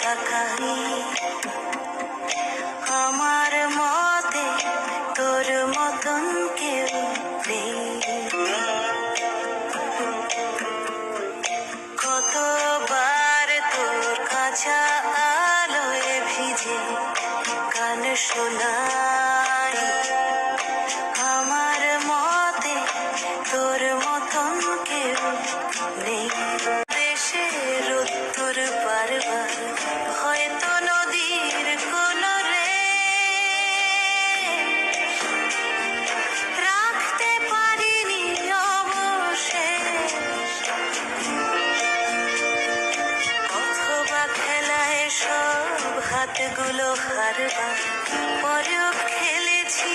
তাকাই, আমার মতে তোর মতন কেউ নেই। কতবার তোর কাঁচা আলোয় ভিজে গান শোনাই, আমার মতে তোর মতন কেউ নেই। দেশের উত্তর বারবার হয়তো নদীর কোন রে রাখতে পারিনি অবশেষ, অথবা খেলায় সব হাতগুলো হারবার পরেও খেলেছি